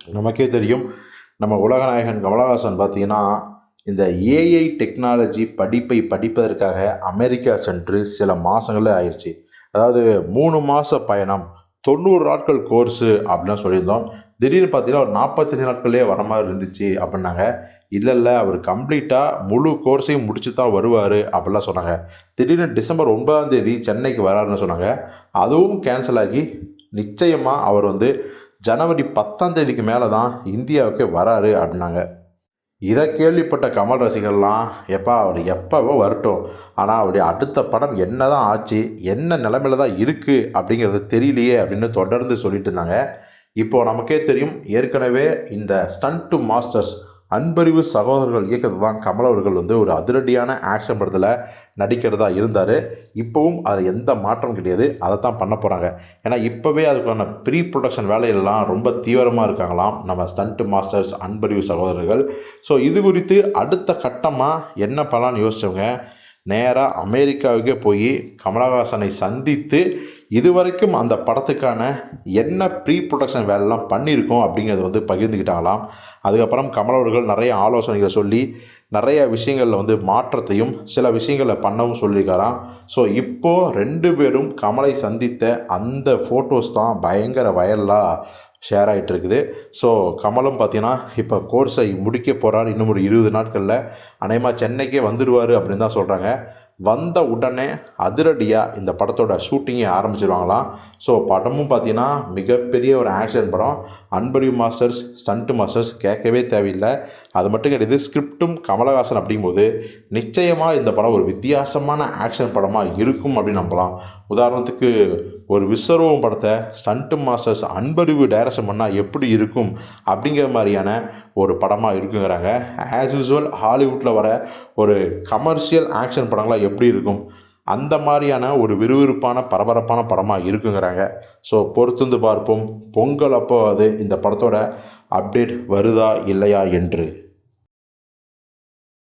நமக்கே தெரியும், நம்ம உலகநாயகன் கமலஹாசன் பார்த்தீங்கன்னா, இந்த ஏஐ டெக்னாலஜி படிப்பை படிப்பதற்காக அமெரிக்கா சென்று சில மாதங்களே ஆயிடுச்சு. அதாவது 3 மாத பயணம், 90 நாட்கள் கோர்ஸு அப்படிலாம் சொல்லியிருந்தோம். திடீர்னு பார்த்தீங்கன்னா, ஒரு 45 நாட்கள்லேயே வர மாதிரி இருந்துச்சு அப்படின்னாங்க. இல்லை அவர் கம்ப்ளீட்டாக முழு கோர்ஸையும் முடிச்சு தான் வருவார் அப்படிலாம் சொன்னாங்க. திடீர்னு டிசம்பர் 9ஆம் தேதி சென்னைக்கு வராருன்னு சொன்னாங்க. அதுவும் கேன்சல் ஆகி நிச்சயமாக அவர் ஜனவரி 10ஆம் தேதிக்கு மேலே தான் இந்தியாவுக்கே வராரு அப்படின்னாங்க. இதை கேள்விப்பட்ட கமல் ரசிகர்லாம், எப்பா அவர் எப்போவோ வரட்டும், ஆனால் அவருடைய அடுத்த படம் என்ன தான் ஆச்சு, என்ன நிலைமையில தான் இருக்குது அப்படிங்கிறது தெரியலையே அப்படின்னு தொடர்ந்து சொல்லிட்டு இருந்தாங்க. இப்போது நமக்கே தெரியும், ஏற்கனவே இந்த ஸ்டண்ட் மாஸ்டர்ஸ் அன்பறிவு சகோதரர்கள் இயக்கத்தில் தான் கமல் அவர்கள் ஒரு அதிரடியான ஆக்ஷன் படத்தில் நடிக்கிறதா இருந்தார். இப்போவும் அது எந்த மாற்றம் கிடையாது, அதை தான் பண்ண போகிறாங்க. ஏன்னா இப்போவே அதுக்கான ப்ரீ ப்ரொடக்ஷன் வேலையெல்லாம் ரொம்ப தீவிரமாக இருக்காங்களாம் நம்ம ஸ்டண்ட் மாஸ்டர்ஸ் அன்பறிவு சகோதரர்கள். ஸோ இது குறித்து அடுத்த கட்டமாக என்ன பண்ணலான்னு யோசித்தவங்க நேராக அமெரிக்காவுக்கே போய் கமலஹாசனை சந்தித்து இதுவரைக்கும் அந்த படத்துக்கான என்ன ப்ரீ ப்ரொடக்ஷன் வேலைலாம் பண்ணியிருக்கோம் அப்படிங்கிறத பகிர்ந்துக்கிட்டாங்களாம். அதுக்கப்புறம் கமல் அவர்கள் நிறைய ஆலோசனைகளை சொல்லி நிறைய விஷயங்களில் மாற்றத்தையும் சில விஷயங்களை பண்ணவும் சொல்லியிருக்காராம். ஸோ இப்போது 2 பேரும் கமலை சந்தித்த அந்த ஃபோட்டோஸ் தான் பயங்கர வைரலாக ஷேர் ஆகிட்டு இருக்குது. ஸோ கமலும் பார்த்தீங்கன்னா இப்போ கோர்ஸை முடிக்க போகிறார். இன்னும் ஒரு 20 நாட்களில் அநேகமாக சென்னைக்கே வந்துடுவார் அப்படின்னு தான் சொல்கிறாங்க. வந்த உடனே அதிரடியாக இந்த படத்தோட ஷூட்டிங்கை ஆரம்பிச்சிருவாங்களாம். ஸோ படமும் பார்த்தீங்கன்னா மிகப்பெரிய ஒரு ஆக்ஷன் படம். அன்பறிவு மாஸ்டர்ஸ் ஸ்டண்ட் மாஸ்டர்ஸ் கேட்கவே தேவையில்லை. அது மட்டும் கிடையாது, ஸ்கிரிப்டும் கமலஹாசன் அப்படிங்கும்போது நிச்சயமாக இந்த படம் ஒரு வித்தியாசமான ஆக்ஷன் படமாக இருக்கும் அப்படின்னு நம்பலாம். உதாரணத்துக்கு ஒரு விஸ்வரூபம் படத்தை ஸ்டண்ட் மாஸ்டர்ஸ் அன்பறிவு டைரக்ஷன் பண்ணால் எப்படி இருக்கும் அப்படிங்கிற மாதிரியான ஒரு படமாக இருக்குங்கிறாங்க. ஆஸ் யூஸ்வல் ஹாலிவுட்டில் வர ஒரு கமர்ஷியல் ஆக்ஷன் படங்களாக எப்படி இருக்கும் அந்த மாதிரியான ஒரு விறுவிறுப்பான பரபரப்பான படமாக இருக்குங்கிறாங்க. ஸோ பொறுத்திருந்து பார்ப்போம் பொங்கல் அப்போ இந்த படத்தோட அப்டேட் வருதா இல்லையா என்று.